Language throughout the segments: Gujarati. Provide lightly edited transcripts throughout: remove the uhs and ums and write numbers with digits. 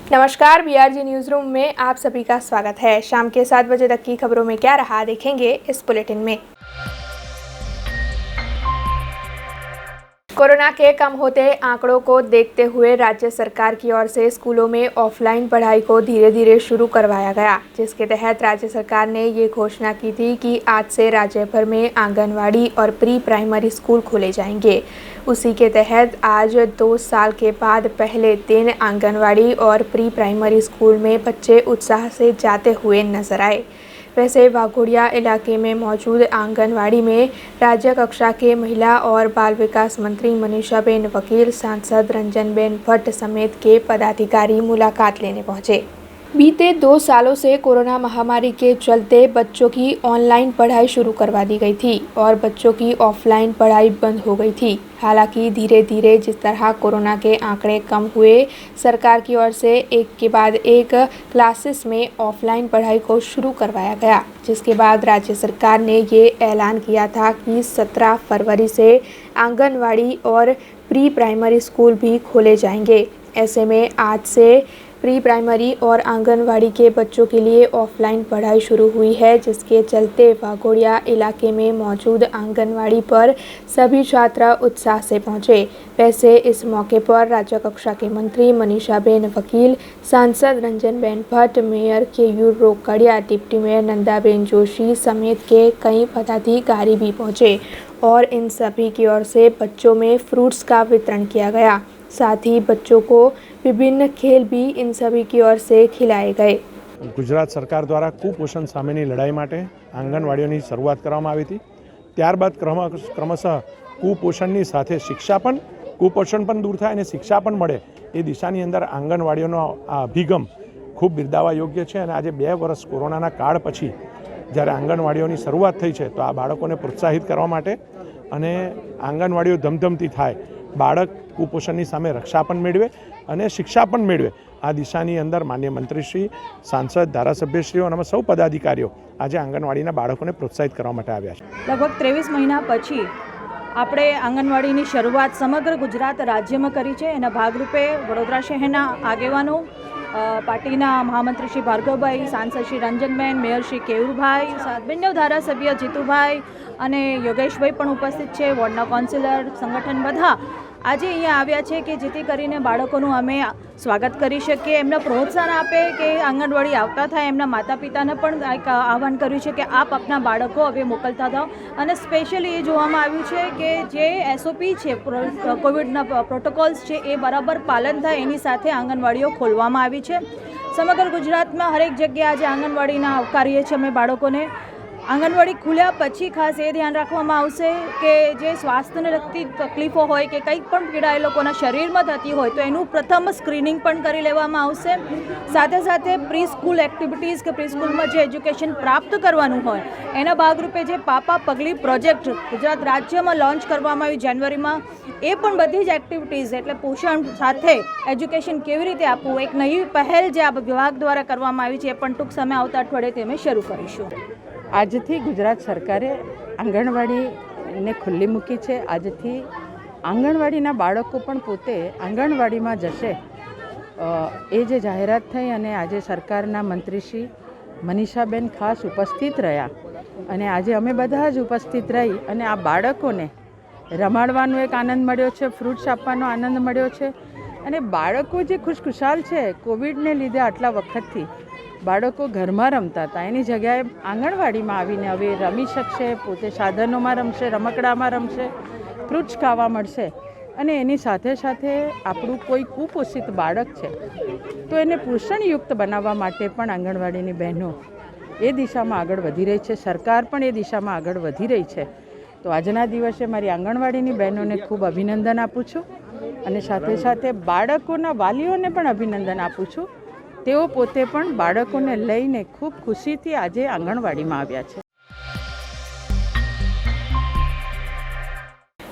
नमस्कार, बीआरजी न्यूज़ रूम में आप सभी का स्वागत है। शाम के 7 बजे तक की खबरों में क्या रहा देखेंगे इस बुलेटिन में। कोरोना के कम होते आंकड़ों को देखते हुए राज्य सरकार की ओर से स्कूलों में ऑफलाइन पढ़ाई को धीरे धीरे शुरू करवाया गया, जिसके तहत राज्य सरकार ने ये घोषणा की थी कि आज से राज्य भर में आंगनवाड़ी और प्री प्राइमरी स्कूल खोले जाएंगे। उसी के तहत आज 2 साल के बाद पहले दिन आंगनवाड़ी और प्री प्राइमरी स्कूल में बच्चे उत्साह से जाते हुए नजर आए। वैसे वाघोड़िया इलाके में मौजूद आंगनवाड़ी में राज्य कक्षा के महिला और बाल विकास मंत्री मनीषाबेन वकील, सांसद रंजनबेन भट्ट समेत के पदाधिकारी मुलाकात लेने पहुंचे। बीते 2 सालों से कोरोना महामारी के चलते बच्चों की ऑनलाइन पढ़ाई शुरू करवा दी गई थी और बच्चों की ऑफलाइन पढ़ाई बंद हो गई थी। हालांकि धीरे धीरे जिस तरह कोरोना के आंकड़े कम हुए, सरकार की ओर से एक के बाद एक क्लासेस में ऑफलाइन पढ़ाई को शुरू करवाया गया, जिसके बाद राज्य सरकार ने ये ऐलान किया था कि 17 फरवरी से आंगनवाड़ी और प्री प्राइमरी स्कूल भी खोले जाएंगे। ऐसे में आज से प्री प्राइमरी और आंगनवाड़ी के बच्चों के लिए ऑफलाइन पढ़ाई शुरू हुई है, जिसके चलते वाघोड़िया इलाके में मौजूद आंगनवाड़ी पर सभी छात्र उत्साह से पहुंचे। वैसे इस मौके पर राज्य कक्षा के मंत्री मनीषाबेन वकील, सांसद Ranjanben Bhatt, mayor Keyur Rokadiya, deputy mayor Nandaben Joshi समेत के कई पदाधिकारी भी पहुंचे और इन सभी की ओर से बच्चों में फ्रूट्स का वितरण किया गया। साथ ही बच्चों को विभिन्न खेल भी इन सभी की ओर से खिलाए गए। गुजरात सरकार द्वारा कुपोषण सामेनी लड़ाई माटे आंगणवाड़ीओनी शरूआत करवामां आवी हती। त्यारबाद क्रमशः कुपोषणनी साथे शिक्षा पण कुपोषण पण दूर थाय अने शिक्षा पण मळे ए दिशानी अंदर आंगणवाड़ीओनो आ अभिगम खूब बिरदावा योग्य छे। अने आजे 2 वर्ष कोरोनाना काळ पछी ज्यारे आंगणवाड़ीओनी शरूआत थई छे तो आ बाळकोने प्रोत्साहित करवा माटे अने आंगणवाड़ीओ धमधमती थाय, बाळक कुपोषणनी सामे रक्षा पण मेळवे અને શિક્ષા પણ મેળવે, આ દિશાની અંદર માનનીય મંત્રીશ્રી, સાંસદ, ધારાસભ્યશ્રીઓ અને સૌ પદાધિકારીઓ આજે આંગણવાડીના બાળકોને પ્રોત્સાહિત કરવા માટે આવ્યા છે। લગભગ 23 મહિના પછી આપણે આંગણવાડીની શરૂઆત સમગ્ર ગુજરાત રાજ્યમાં કરી છે। એના ભાગરૂપે વડોદરા શહેરના આગેવાનો, પાર્ટીના મહામંત્રી શ્રી ભાર્ગવભાઈ, સાંસદ શ્રી રંજનબેન, મેયર શ્રી કેયુરભાઈ, બંને ધારાસભ્ય જીતુભાઈ અને યોગેશભાઈ પણ ઉપસ્થિત છે, વોર્ડના કાઉન્સિલર, સંગઠન બધા આજે અહીંયા આવ્યા છે કે જેથી કરીને બાળકોનું અમે સ્વાગત કરી શકીએ, એમને પ્રોત્સાહન આપે કે આંગણવાડી આવતા થાય। એમના માતા પિતાને પણ એક આહવાન કર્યું છે કે આપ આપના બાળકો હવે મોકલતા થાઓ અને સ્પેશિયલી એ જોવામાં આવ્યું છે કે જે એસઓપી છે, કોવિડના પ્રોટોકોલ્સ છે, એ બરાબર પાલન થાય એની સાથે આંગણવાડીઓ ખોલવામાં આવી છે। સમગ્ર ગુજરાતમાં હરેક જગ્યાએ આજે આંગણવાડીના આવકારીએ છીએ અમે બાળકોને। આંગણવાડી ખુલ્યા પછી ખાસ એ ધ્યાન રાખવામાં આવશે કે જે સ્વાસ્થ્યને લગતી તકલીફો હોય કે કંઈક પણ પીડા એ લોકોના શરીરમાં થતી હોય તો એનું પ્રથમ સ્ક્રીનિંગ પણ કરી લેવામાં આવશે। સાથે સાથે પ્રી સ્કૂલ એક્ટિવિટીઝ કે પ્રી સ્કૂલમાં જે એજ્યુકેશન પ્રાપ્ત કરવાનું હોય એના ભાગરૂપે જે પાપા પગલી પ્રોજેક્ટ ગુજરાત રાજ્યમાં લોન્ચ કરવામાં આવ્યું જાન્યુઆરીમાં, એ પણ બધી જ એક્ટિવિટીઝ એટલે પોષણ સાથે એજ્યુકેશન કેવી રીતે આપવું, એક નવી પહેલ જે આ વિભાગ દ્વારા કરવામાં આવી છે એ પણ ટૂંક સમય આવતા અઠવાડિયે અમે શરૂ કરીશું। આજથી ગુજરાત સરકારે આંગણવાડીને ખુલ્લી મૂકી છે। આજથી આંગણવાડીના બાળકો પણ પોતે આંગણવાડીમાં જશે, એ જે જાહેરાત થઈ અને આજે સરકારના મંત્રીશ્રી મનીષાબેન ખાસ ઉપસ્થિત રહ્યા અને આજે અમે બધા જ ઉપસ્થિત રહી અને આ બાળકોને રમાડવાનો એક આનંદ મળ્યો છે, ફ્રૂટ્સ આપવાનો આનંદ મળ્યો છે અને બાળકો જે ખુશખુશાલ છે કોવિડને લીધે આટલા વખતથી બાળકો ઘરમાં રમતા હતા એની જગ્યાએ આંગણવાડીમાં આવીને હવે રમી શકશે, પોતે સાધનોમાં રમશે, રમકડામાં રમશે, ફ્રૂટ્સ ખાવા મળશે અને એની સાથે સાથે આપણું કોઈ કુપોષિત બાળક છે તો એને પોષણયુક્ત બનાવવા માટે પણ આંગણવાડીની બહેનો એ દિશામાં આગળ વધી રહી છે, સરકાર પણ એ દિશામાં આગળ વધી રહી છે। તો આજના દિવસે મારી આંગણવાડીની બહેનોને ખૂબ અભિનંદન આપું છું અને સાથે સાથે બાળકોના વાલીઓને પણ અભિનંદન આપું છું। તેઓ પોતે પણ બાળકોને લઈને ખૂબ ખુશીથી આજે આંગણવાડીમાં આવ્યા છે।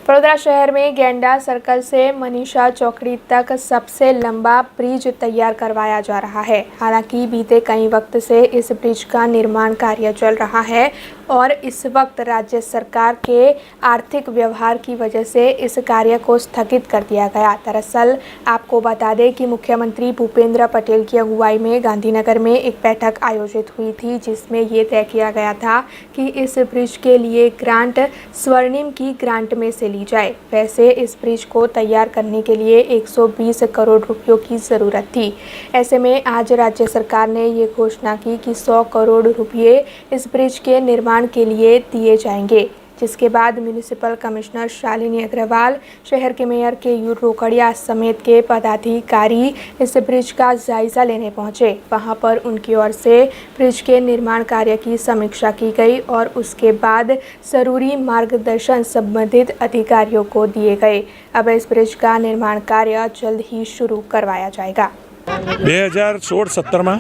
वडोदरा शहर में गेंडा सर्कल से मनीषा चौकड़ी तक सबसे लंबा ब्रिज तैयार करवाया जा रहा है। हालांकि बीते कई वक्त से इस ब्रिज का निर्माण कार्य चल रहा है और इस वक्त राज्य सरकार के आर्थिक व्यवहार की वजह से इस कार्य को स्थगित कर दिया गया। दरअसल आपको बता दें कि मुख्यमंत्री भूपेंद्र पटेल की अगुवाई में गांधीनगर में एक बैठक आयोजित हुई थी, जिसमें ये तय किया गया था कि इस ब्रिज के लिए ग्रांट स्वर्णिम की ग्रांट में से ली जाए। वैसे इस ब्रिज को तैयार करने के लिए 120 करोड़ रुपयों की ज़रूरत थी। ऐसे में आज राज्य सरकार ने ये घोषणा की कि 100 करोड़ रुपये इस ब्रिज के निर्माण के लिए दिए जाएंगे, जिसके बाद म्यूनिसिपल कमिश्नर शालिनी अग्रवाल, शहर के मेयर केयूर रोकड़िया समेत के पदाधिकारी इस ब्रिज का जायजा लेने पहुंचे। वहां पर उनकी ओर से ब्रिज के निर्माण कार्य की समीक्षा की गई और उसके बाद जरूरी मार्गदर्शन संबंधित अधिकारियों को दिए गए। अब इस ब्रिज का निर्माण कार्य जल्द ही शुरू करवाया जाएगा। 2016-17 में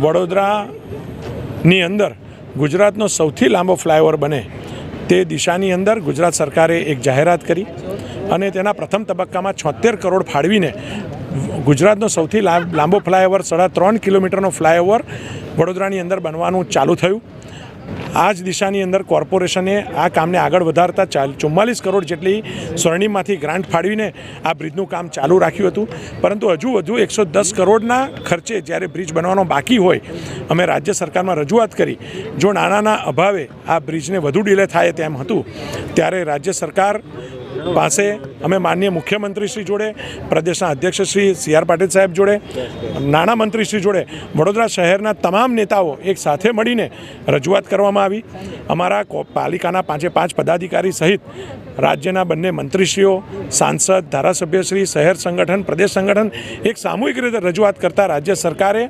वडोदरानी अंदर गुजरातनो सौथी लांबो फ्लायओवर बने ते दिशानी अंदर गुजरात सरकारे एक जाहेरात करी अने तेना प्रथम तबक्कामां 76 करोड़ फाळवीने गुजरातनो सौथी लांबो फ्लायओवर 3.5 किलोमीटरनो फ्लायओवर वडोदरानी अंदर बनवानुं चालू थयुं। आज दिशानी अंदर कॉर्पोरेशने आ कामने आगळ वधारता 44 करोड़ जेटली स्वर्णिममांथी ग्रांट फाळवीने आ ब्रिजनुं काम चालू राख्युं हतुं, परंतु हजू 110 करोड़ना खर्चे ज्यारे ब्रिज बनवानो बाकी होय अमे राज्य सरकारमां रजूआत करी। जो नाणांना अभावे आ ब्रिजने वधु डिले थाय तेम हतुं, त्यारे राज्य सरकार पासे अमे माननीय मुख्यमंत्री श्री जोड़े, प्रदेशना अध्यक्ष श्री CR पाटील साहेब जोड़े, नाणामंत्री श्री जोड़े वडोदरा शहरना तमाम नेताओ एक साथे मळीने रजूआत करवामां आवी। अमारा पालिकाना 5 पदाधिकारी सहित राज्यना बंने मंत्रीश्रीओ, सांसद, धारासभ्यश्री, शहर संगठन, प्रदेश संगठन एक सामूहिक रीते रजूआत करता राज्य सरकारे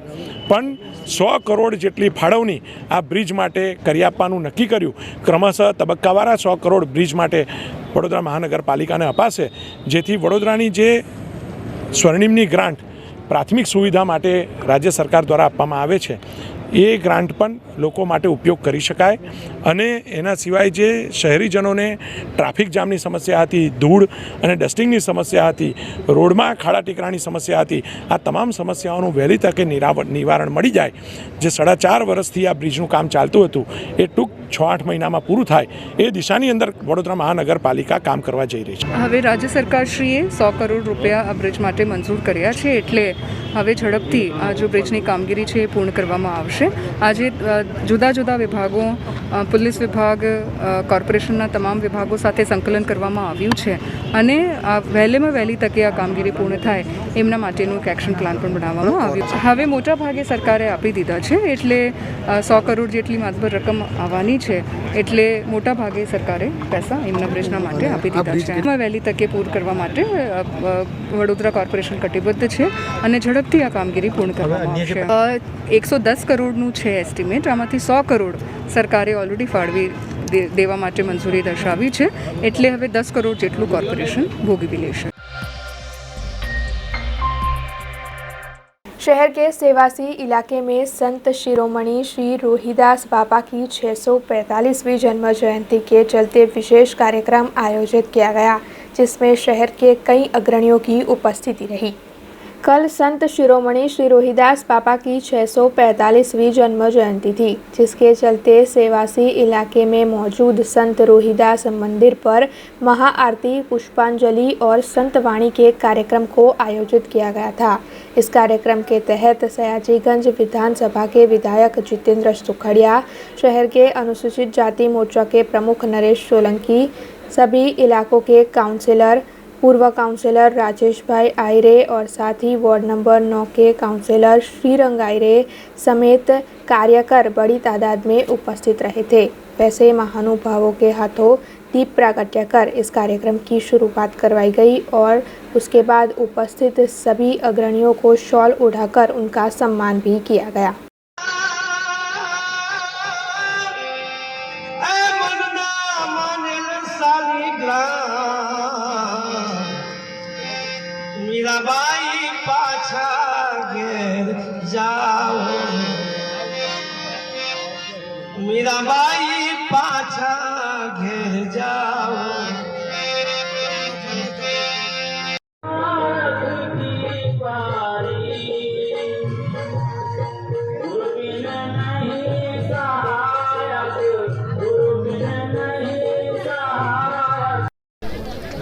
पण 100 करोड़ जेटली फाळवणी आ ब्रिज माटे करी आपवानुं नक्की कर्युं। क्रमशः तबक्कावार 100 करोड़ ब्रिज माटे वडोदरा महानगरपालिकाने अपाशे, जेथी वडोदरानी जे स्वर्णिमनी ग्रांट प्राथमिक सुविधा माटे राज्य सरकार द्वारा आपवामां आवे छे ए ग्रांट पण लोको माटे उपयोग करी शकाय। अने एना सिवाय जे शहेरीजनोने ट्राफिक जामनी समस्या हती, धूळ अने डस्टिंगनी समस्या हती, रोडमां खाड़ा टीकरानी समस्या हती, आ तमाम समस्याओनुं वहेली तके निवारण मळी जाय। जे 4.5 वर्षथी आ ब्रिजनुं काम चालतुं हतुं ए टूंक 6-8 महीनामां पूरुं थाय ए दिशानी अंदर वडोदरा महानगरपालिका काम करवा जई रही छे। हवे राज्य सरकारश्रीए 100 करोड़ रुपया आ ब्रिज माटे मंजूर कर्या छे, एटले हवे झड़पथी आ जो ब्रिजनी कामगीरी छे पूर्ण करवामां आवशे। आज जुदा जुदा विभागों, पुलिस विभाग, कॉर्पोरेशनना तमाम विभागों साथे संकलन करवामां आव्युं छे अने वहेलेमां वहेली तके आ कामगीरी पूर्ण थाय एमना माटेनुं एक एक्शन प्लान पण बनाववामां आव्युं छे। हवे मोटा भागे सरकारे आपी दीधा छे, एटले 100 करोड़ जेटली मातबर रकम आववानी छे, एटले मोटा भागे सरकारे पैसा एमना ब्रिजना माटे आपी दीधा छे। एमां वहेली तके पूर्ण करवा माटे वडोदरा कॉर्पोरेशन कटिबद्ध छे अने झड़पथी आ कामगीरी पूर्ण करवामां आवशे। 110 करोड़नुं छे एस्टिमेट, आमांथी 100 करोड़ सरकारे ऑलरेडी फाळवी देवा माटे मंजूरी दर्शावी छे, एटले हवे 10 करोड़ जेटલું कॉर्पोरेशन भोगवी लेशे। शहर के सेवासी इलाके में संत शिरोमणि श्री रोहिदास बाबा की 645वीं जन्म जयंती के चलते विशेष कार्यक्रम आयोजित किया गया, जिसमें शहर के कई अग्रणियों की उपस्थिति रही। कल संत शिरोमणि श्री रोहिदास बाबा की 645वीं जन्म जयंती थी, जिसके चलते सेवासी इलाके में मौजूद संत रोहिदास मंदिर पर महाआरती, पुष्पांजलि और संत वाणी के कार्यक्रम को आयोजित किया गया था। इस कार्यक्रम के तहत सयाजीगंज विधानसभा के विधायक जितेंद्र सुखड़िया, शहर के अनुसूचित जाति मोर्चा के प्रमुख नरेश सोलंकी, सभी इलाकों के काउंसिलर, पूर्व काउंसिलर राजेश भाई आयरे और साथ ही वार्ड नंबर 9 के काउंसिलर श्रीरंग आयरे समेत कार्यकर बड़ी तादाद में उपस्थित रहे थे। वैसे महानुभावों के हाथों दीप प्रागट्य कर इस कार्यक्रम की शुरुआत करवाई गई और उसके बाद उपस्थित सभी अग्रणियों को शॉल ओढ़ाकर उनका सम्मान भी किया गया। मीराबाई पाछा घेर जाओ, मीराबाई पाछा घेर जाओ।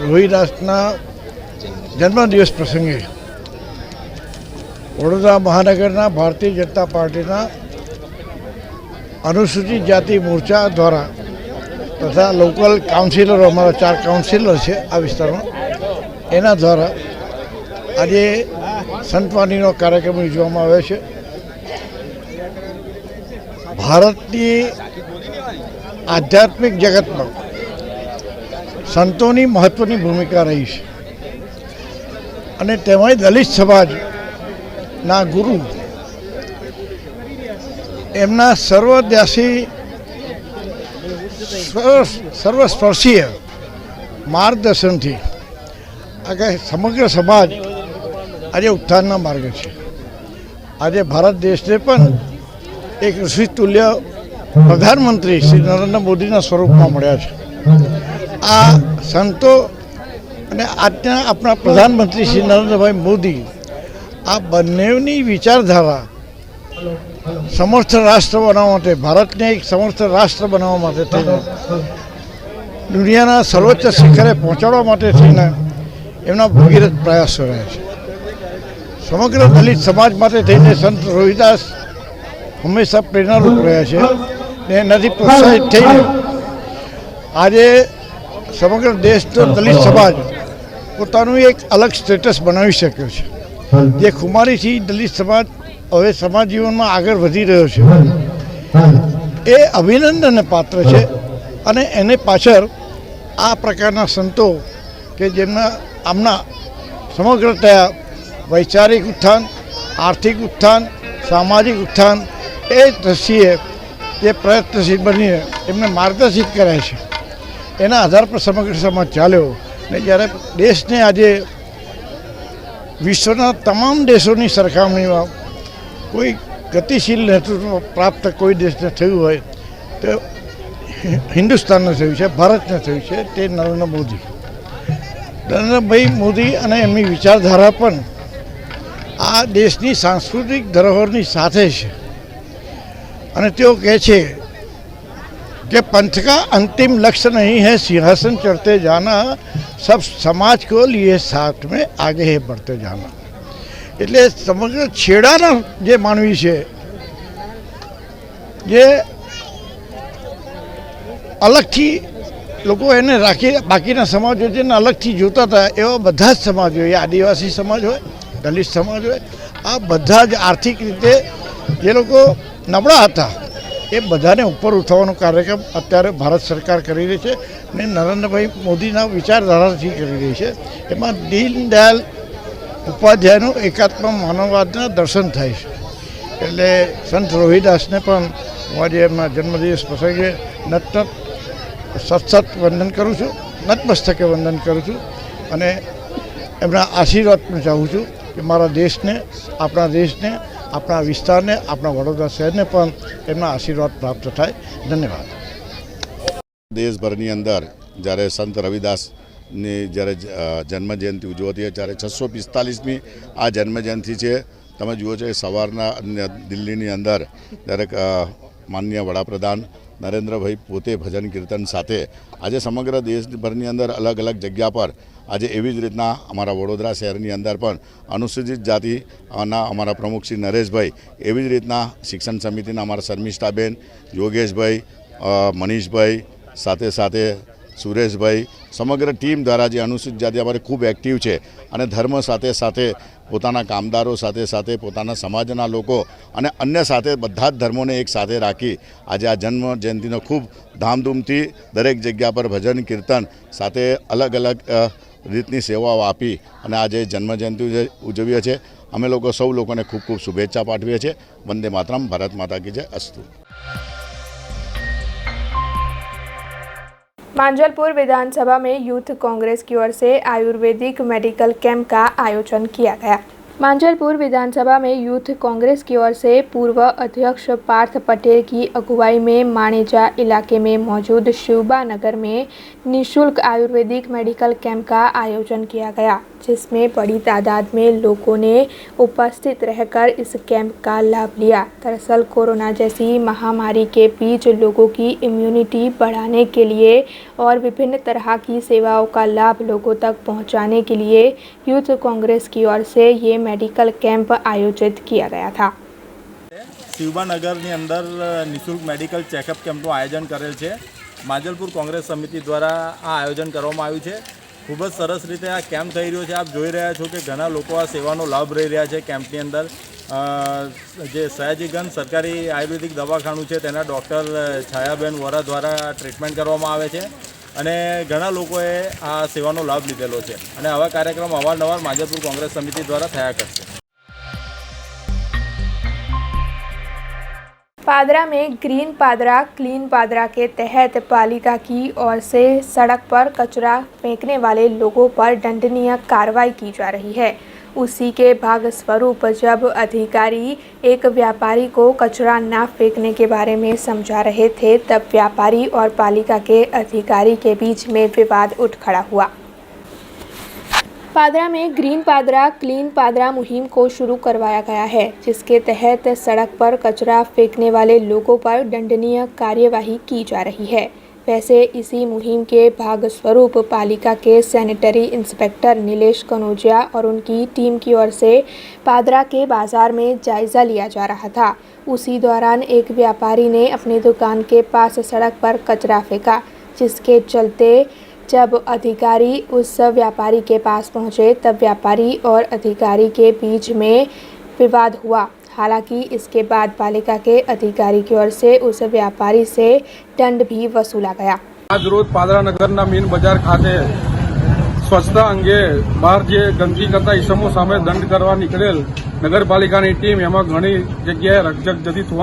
રોહિદાસના જન્મદિવસ પ્રસંગે વડોદરા મહાનગરના ભારતીય જનતા પાર્ટીના અનુસૂચિત જાતિ મોરચા દ્વારા તથા લોકલ કાઉન્સિલરો, અમારા 4 કાઉન્સિલર છે આ વિસ્તારમાં, એના દ્વારા આજે સંતવાણીનો કાર્યક્રમ યોજવામાં આવ્યો છે. ભારતની આધ્યાત્મિક જગતમાં સંતોની મહત્ત્વની ભૂમિકા રહી છે અને તેમાંય દલિત સમાજના ગુરુ એમના સર્વસ્પર્શીય માર્ગદર્શનથી આખા સમગ્ર સમાજ આજે ઉત્થાનના માર્ગે છે. આજે ભારત દેશને પણ એક ઋષિતુલ્ય પ્રધાનમંત્રી શ્રી નરેન્દ્ર મોદીના સ્વરૂપમાં મળ્યા છે. આ સંતો અને આજના આપણા પ્રધાનમંત્રી શ્રી નરેન્દ્રભાઈ મોદી આ બંનેની વિચારધારા સમર્થ રાષ્ટ્ર બનાવવા માટે, ભારતને એક સમર્થ રાષ્ટ્ર બનાવવા માટે થઈને, દુનિયાના સર્વોચ્ચ શિખરે પહોંચાડવા માટે થઈને એમના ભગીરથ પ્રયાસો રહ્યા છે. સમગ્ર દલિત સમાજ માટે થઈને સંત રોહિદાસ હંમેશા પ્રેરણારૂપ રહ્યા છે ને એનાથી પ્રોત્સાહિત થઈને આજે સમગ્ર દેશનો દલિત સમાજ પોતાનું એક અલગ સ્ટેટસ બનાવી શક્યો છે. જે ખુમારીથી દલિત સમાજ હવે સમાજ જીવનમાં આગળ વધી રહ્યો છે એ અભિનંદનને પાત્ર છે. અને એને પાછળ આ પ્રકારના સંતો કે જેમના આમના સમગ્રતયા વૈચારિક ઉત્થાન, આર્થિક ઉત્થાન, સામાજિક ઉત્થાન એ દ્રષ્ટિએ જે પ્રયત્નશીલ બનીને એમને માર્ગદર્શિત કરે છે એના આધાર પર સમગ્ર સમાજ ચાલ્યો. ને જ્યારે દેશને આજે વિશ્વના તમામ દેશોની સરખામણીમાં કોઈ ગતિશીલ નેતૃત્વ પ્રાપ્ત કોઈ દેશને થયું હોય તો હિન્દુસ્તાનને થયું છે, ભારતને થયું છે. તે નરેન્દ્રભાઈ મોદી અને એમની વિચારધારા પણ આ દેશની સાંસ્કૃતિક ધરોહરની સાથે છે. અને તેઓ કહે છે कि पंथ का अंतिम लक्ष्य नहीं है सिंहासन चढ़ते जाना, सब समाज को लिए साथ में आगे है बढ़ते जाना. એટલે સમગ્ર છેડાના જે માનવી છે, જે અલગથી લોકો એને રાખી બાકીના સમાજો જેને અલગથી જોતા હતા એવા બધા જ સમાજો, એ આદિવાસી સમાજ હોય, દલિત સમાજ હોય, આ બધા જ આર્થિક રીતે જે લોકો નબળા હતા એ બધાને ઉપર ઉઠાવવાનો કાર્યક્રમ અત્યારે ભારત સરકાર કરી રહી છે ને નરેન્દ્રભાઈ મોદીના વિચારધારાથી કરી રહી છે. એમાં દીનદયાલ ઉપાધ્યાયનું એકાત્મ માનવવાદના દર્શન થાય છે. એટલે સંત રોહિદાસને પણ હું આજે એમના જન્મદિવસ પ્રસંગે સતસત વંદન કરું છું, નતમસ્તકે વંદન કરું છું અને એમના આશીર્વાદ પણ ચાહું છું કે મારા દેશને, આપણા વિસ્તારને, આપણા વડોદરા શહેરને પણ એમના આશીર્વાદ પ્રાપ્ત થાય. ધન્યવાદ. દેશભરની અંદર જ્યારે સંત રવિદાસની જ્યારે જન્મજયંતિ ઉજવાતી હોય ત્યારે 645મી આ જન્મજયંતિ છે. તમે જુઓ છો સવારના દિલ્હીની અંદર દરેક માનનીય વડાપ્રધાન નરેન્દ્રભાઈ પોતે ભજન કીર્તન સાથે આજે સમગ્ર દેશભરની અંદર અલગ અલગ જગ્યા પર આજે એવી જ રીતના અમારા વડોદરા શહેરની અંદર પણ અનુસૂચિત જાતિના અમારા પ્રમુખ શ્રી નરેશભાઈ, એવી જ રીતના શિક્ષણ સમિતિના અમારા શર્મિષ્ઠાબેન, યોગેશભાઈ, મનીષભાઈ, સાથે સુરેશભાઈ, સમગ્ર ટીમ દ્વારા જે અનુસૂચિત જાતિ અમારે ખૂબ એક્ટિવ છે અને ધર્મ સાથે પોતાના કામદારો સાથે પોતાના સમાજના લોકો અને અન્ય સાથે બધા જ ધર્મોને એક સાથે રાખી આજે આ જન્મ જયંતિનો ખૂબ ધામધૂમથી દરેક જગ્યા પર ભજન કીર્તન સાથે અલગ અલગ રીતની સેવાઓ આપી અને આજે જન્મજયંતિ ઉજવીએ છીએ. અમે લોકો સૌ લોકોને ખૂબ ખૂબ શુભેચ્છા પાઠવીએ છીએ. વંદે માતરમ. ભારત માતા કી જય. અસ્તુ. मांजलपुर विधानसभा में यूथ कांग्रेस की ओर से आयुर्वेदिक मेडिकल कैंप का आयोजन किया गया. मांजलपुर विधानसभा में यूथ कांग्रेस की ओर से पूर्व अध्यक्ष पार्थ पटेल की अगुवाई में माणेजा इलाके में मौजूद शिवबा नगर में निःशुल्क आयुर्वेदिक मेडिकल कैंप का आयोजन किया गया, जिसमें बड़ी तादाद में लोगों ने उपस्थित रहकर इस कैंप का लाभ लिया। दरअसल कोरोना जैसी महामारी के बीच लोगों की इम्यूनिटी बढ़ाने के लिए और विभिन्न तरह की सेवाओं का लाभ लोगों तक पहुंचाने के लिए यूथ कांग्रेस की ओर से ये मेडिकल कैंप आयोजित किया गया था। शिवबा नगરની અંદર નિઃશુલ્ક મેડિકલ ચેકઅપ કેમ્પનું આયોજન કરેલ છે। માંજલપુર કોંગ્રેસ સમિતિ દ્વારા આ આયોજન કરવામાં આવ્યું છે। ખૂબ જ સરસ રીતે આ કેમ્પ થઈ રહ્યો છે। આપ જોઈ રહ્યા છો કે ઘણા લોકો આ સેવાનો લાભ લઈ રહ્યા છે। કેમ્પની અંદર જે સયાજીગંજ સરકારી આયુર્વેદિક દવાખાનું છે તેના ડૉક્ટર છાયાબેન વોરા દ્વારા ટ્રીટમેન્ટ કરવામાં આવે છે અને ઘણા લોકોએ આ સેવાનો લાભ લીધેલો છે અને આવા કાર્યક્રમ અવારનવાર માંજલપુર કોંગ્રેસ સમિતિ દ્વારા થયા કરશે। पादरा में ग्रीन पादरा क्लीन पादरा के तहत पालिका की ओर से सड़क पर कचरा फेंकने वाले लोगों पर दंडनीय कार्रवाई की जा रही है। उसी के भाग स्वरूप जब अधिकारी एक व्यापारी को कचरा न फेंकने के बारे में समझा रहे थे, तब व्यापारी और पालिका के अधिकारी के बीच में विवाद उठ खड़ा हुआ। पादरा में ग्रीन पादरा क्लीन पादरा मुहिम को शुरू करवाया गया है, जिसके तहत सड़क पर कचरा फेंकने वाले लोगों पर दंडनीय कार्यवाही की जा रही है। वैसे इसी मुहिम के भाग स्वरूप पालिका के सैनिटरी इंस्पेक्टर नीलेश कनौजिया और उनकी टीम की ओर से पादरा के बाजार में जायज़ा लिया जा रहा था। उसी दौरान एक व्यापारी ने अपनी दुकान के पास सड़क पर कचरा फेंका, जिसके चलते जब अधिकारी उस व्यापारी के पास पहुंचे तब व्यापारी और अधिकारी के बीच में विवाद हुआ। हालांकि इसके बाद पालिका के अधिकारी की ओर से उस व्यापारी से दंड भी वसूला गया। आज रोज पादरा नगરના મેન બજાર ખાતે સ્વચ્છતા અંગે બહાર જે ગંદકી કરતા ઇસમો સામે દંડ કરવા નીકળેલ નગરપાલિકાની ટીમ એમાં ઘણી જગ્યાએ રકઝક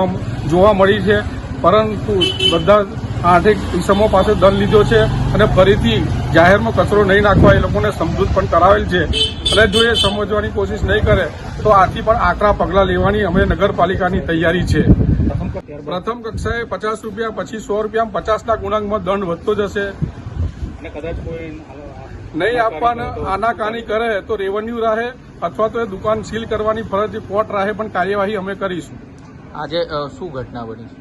જોવા મળી છે, પરંતુ બધા 8 ઇસમો પાસે દંડ લીધો છે અને ફરીથી જાહેરમાં કચરો નહીં નાખવા એ લોકોને સમજૂત પણ કરાવેલ છે અને જો એ સમજવાની કોશિશ નહીં કરે તો આથી પણ આકરા પગલાં લેવાની અમે નગરપાલિકાની તૈયારી છે। પ્રથમ કક્ષાએ 50 રૂપિયા, પછી 100 રૂપિયા, 50ના ગુણાંકમાં દંડ વધતો જશે અને કદાચ કોઈ નહીં આપવાના આનાકાની કરે તો રેવન્યુ રાહે અથવા તો એ દુકાન સીલ કરવાની ફરજ કોર્ટ રાહે પણ કાર્યવાહી અમે કરીશું। આજે શું ઘટના બની છે?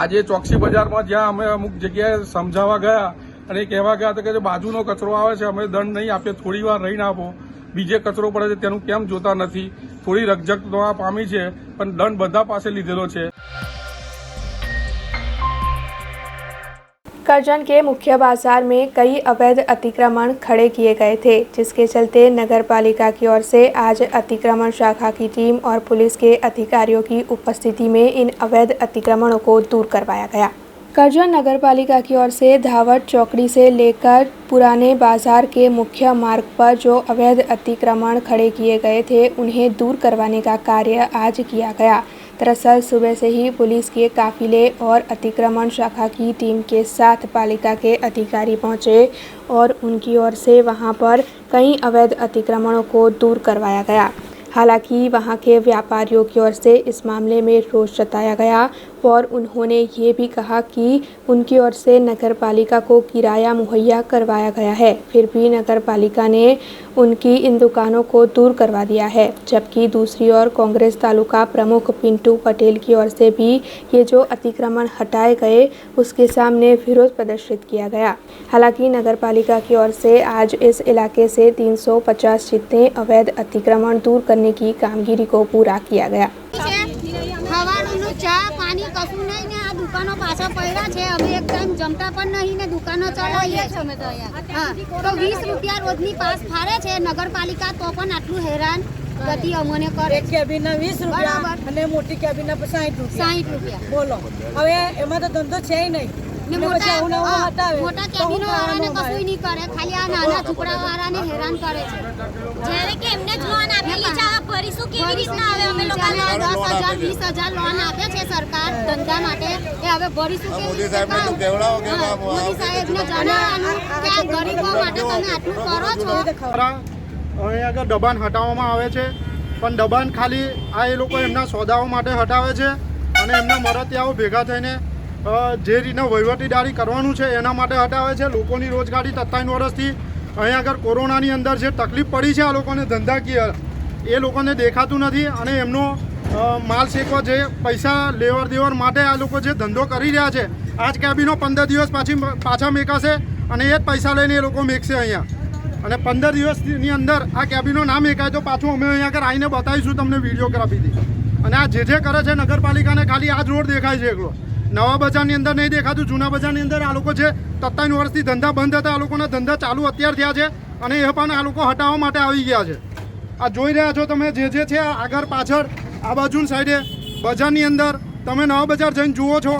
આજે ચોકસી બજારમાં જ્યાં અમે અમુક જગ્યાએ સમજાવવા ગયા અને કહેવા ગયા હતા કે બાજુનો કચરો આવે છે, અમે દંડ નહીં આપીએ, થોડી વાર રહીને આપો, બીજે કચરો પડે છે તેનું કેમ જોતા નથી, થોડી રકઝક પામી છે પણ દંડ બધા પાસે લીધેલો છે। करजन के मुख्य बाजार में कई अवैध अतिक्रमण खड़े किए गए थे, जिसके चलते नगर पालिका की ओर से आज अतिक्रमण शाखा की टीम और पुलिस के अधिकारियों की उपस्थिति में इन अवैध अतिक्रमणों को दूर करवाया गया। करजन नगर पालिका की ओर से धावट चौकड़ी से लेकर पुराने बाजार के मुख्य मार्ग पर जो अवैध अतिक्रमण खड़े किए गए थे, उन्हें दूर करवाने का कार्य आज किया गया। दरअसल सुबह से ही पुलिस के काफिले और अतिक्रमण शाखा की टीम के साथ पालिका के अधिकारी पहुंचे और उनकी ओर से वहां पर कई अवैध अतिक्रमणों को दूर करवाया गया। हालांकि वहां के व्यापारियों की ओर से इस मामले में रोष जताया गया और उन्होंने ये भी कहा कि उनकी ओर से नगर पालिका को किराया मुहैया करवाया गया है, फिर भी नगर पालिका ने उनकी इन दुकानों को दूर करवा दिया है। जबकि दूसरी ओर कांग्रेस तालुका प्रमुख पिंटू पटेल की ओर से भी ये जो अतिक्रमण हटाए गए उसके सामने विरोध प्रदर्शित किया गया। हालांकि नगर पालिका की ओर से आज इस इलाके से 350 जितने अवैध अतिक्रमण दूर करने की कामगिरी को पूरा किया गया। ચા પાણી કશું નહીં ને આ દુકાનો પાછા પડ્યા છે, અમે એક ટાઈમ જમતા પણ નહીં ને દુકાનો ચલાવીએ છે અમે તો અહીંયા। હા, તો 20 રૂપિયા રોજની પાસ ફાળે છે નગરપાલિકા, તો પણ આટલું હેરાન ગતિ અમને કરે। એક કેબિનના 20 રૂપિયા અને મોટી કેબિનના 60 રૂપિયા। 60 રૂપિયા બોલો, હવે એમાં તો ધંધો છે નહીં ને મોટા કેબિનો વાળાને કશું નહીં કરે, ખાલી આ નાના ટુકડા વાળાને હેરાન કરે છે। જ્યારે કે એમને જ લોન આપેલી છે, આ ભરીશું કેવી રીતના? હવે અમે લોકો 10,000 20,000 લોન આપે છે સરકાર ધંધા માટે, એ હવે ભરીશું કેવી રીતે? મોદી સાહેબને જણાવવાનું કે આ ગરીબો માટે તમે આટલું કરો છો। અહીં આગળ દબાણ હટાવવામાં આવે છે પણ દબાણ ખાલી આ એ લોકો એમના સોદાઓ માટે હટાવે છે અને એમના મરતિયાઓ ભેગા થઈને જે રીતના વહીવટીદારી કરવાનું છે એના માટે હટાવે છે. લોકોની રોજગારી 27 વર્ષથી અહીંયા આગળ કોરોનાની અંદર જે તકલીફ પડી છે આ લોકોને ધંધાકીય એ લોકોને દેખાતું નથી અને એમનો માલ શેકવા જે પૈસા લેવડ દેવડ માટે આ લોકો જે ધંધો કરી રહ્યા છે આજ કેબિનો 15 દિવસ પાછા મેકાશે અને એ જ પૈસા લઈને એ લોકો મેકશે અહીંયા. અને 15 દિવસની અંદર આ કેબિનો ના મેકાય તો પાછું અમે અહીંયા આગળ આવીને બતાવીશું તમને વિડીયોગ્રાફીથી. અને આ જે કરે છે નગરપાલિકાને ખાલી આ જ રોડ દેખાય છે એકલો. નવા બજારની અંદર નહીં દેખાતું. જૂના બજારની અંદર આ લોકો જે 27 વર્ષથી ધંધા બંધ હતા આ લોકોના ધંધા ચાલુ અત્યારે થયા છે અને એ પણ આ લોકો હટાવવા માટે આવી ગયા છે. આ જોઈ રહ્યા છો તમે જે છે આગળ પાછળ આ બાજુની સાઈડે બજારની અંદર તમે નવા બજાર જઈને જુઓ છો.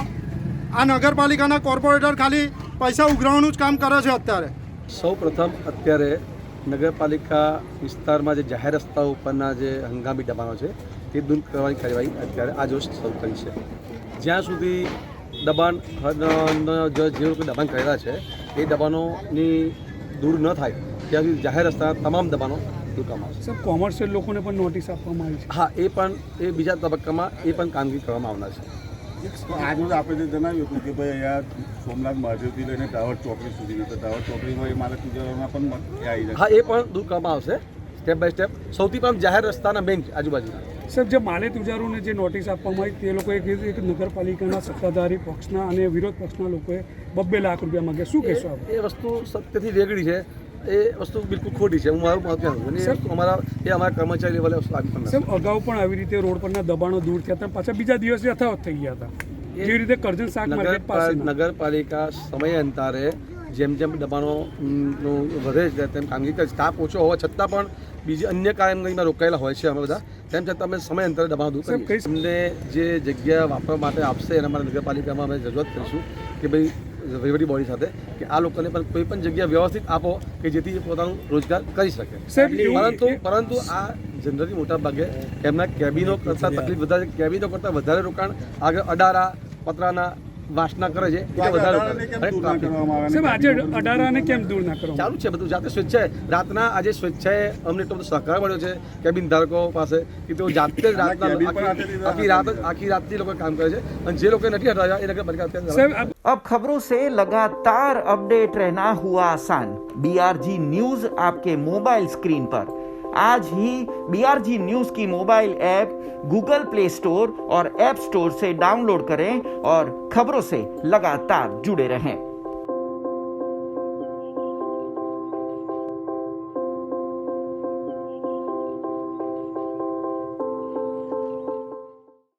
આ નગરપાલિકાના કોર્પોરેટર ખાલી પૈસા ઉઘરાવવાનું જ કામ કરે છે અત્યારે. સૌ પ્રથમ અત્યારે નગરપાલિકા વિસ્તારમાં જે જાહેર રસ્તાઓ ઉપરના જે હંગામી દબાણો છે તે દૂર કરવાની કાર્યવાહી અત્યારે આજ રોજ શરૂ કરી છે. જ્યાં સુધી દબાણ જે લોકો દબાણ કરેલા છે એ દબાણોની દૂર ન થાય ત્યાં સુધી જાહેર રસ્તાના તમામ દબાણો દૂર કરવામાં આવશે. સર કોમર્શિયલ લોકોને પણ નોટિસ આપવામાં આવી છે. હા, એ પણ એ બીજા તબક્કામાં એ પણ કામગીરી કરવામાં આવનાર છે. આજનું આપણે જણાવ્યું હતું કે ભાઈ અહીંયા સોમનાથ મહાદેવથી લઈને ટાવર ચોકડી સુધી તો ટાવર ચોકડીમાં એ માલક તુજારોમાં પણ આવી જાય. હા, એ પણ દૂર કરવામાં આવશે સ્ટેપ બાય સ્ટેપ. સૌથી પ્રથમ જાહેર રસ્તાના મેઇન આજુબાજુના. સાહેબ, જે માલે તુજારોને જે નોટિસ આપવામાં આવી તે લોકોએ કીધું કે નગરપાલિકાના સત્તાધારી પક્ષના અને વિરોધ પક્ષના લોકોએ 2 લાખ રૂપિયા માંગ્યા. શું કહેશો આપ? એ વસ્તુ સત્યથી વેગળી છે. એ વસ્તુ બિલકુલ ખોટી છે. હું મારું મત અમારા કર્મચારી લેવલે વસ્તુ આવી પણ સાહેબ, અગાઉ પણ આવી રીતે રોડ પરના દબાણો દૂર થયા હતા, પાછા બીજા દિવસે યથાવત થઈ ગયા હતા. જે રીતે કરજણ શાક માર્કેટ પાસે નગરપાલિકા સમયાંતરે જેમ જેમ દબાણો વધે છે તેમ કામગીરી કરે. સ્ટાફ ઓછો હોવા છતાં પણ બીજી અન્ય કામગીરીમાં રોકાયેલા હોય છે અમે બધા. તેમ છતાં અમે સમયાંતરે દબાણો દૂર કરીએ. અમને જે જગ્યા વાપરવા માટે આપશે એના માટે નગરપાલિકામાં અમે રજૂઆત કરીશું કે ભાઈ વહીવટી બોડી સાથે કે આ લોકોને પણ કોઈ પણ જગ્યા વ્યવસ્થિત આપો કે જેથી પોતાનું રોજગાર કરી શકે. પરંતુ આ જનરલી મોટા ભાગે એમના કેબિનો કરતાં તકલીફ વધારે, કેબિનો કરતાં વધારે રોકાણ આગળ અડારા પતરાના વાસના કરે છે એટલે વધારે સાહેબ, આજે અડારાને કેમ દૂર ના કરો? ચાલુ છે બધું જાતે સ્વેચ્છાએ. રાતના આજે સ્વેચ્છાએ અમને એટલો બધો સહકાર મળ્યો છે કેબિન ધારકો પાસે કે તેઓ જાતે જ રાતના આખી રાતથી લોકો કામ કરે છે અને જે લોકો નથી હટાવ્યા એ નગરપાલિકા. अब खबरों से लगातार अपडेट रहना हुआ आसान. BRG न्यूज आपके मोबाइल स्क्रीन पर. आज ही BRG न्यूज की mobile app Google play store और ऐप स्टोर से डाउनलोड करें और खबरों से लगातार जुड़े रहें.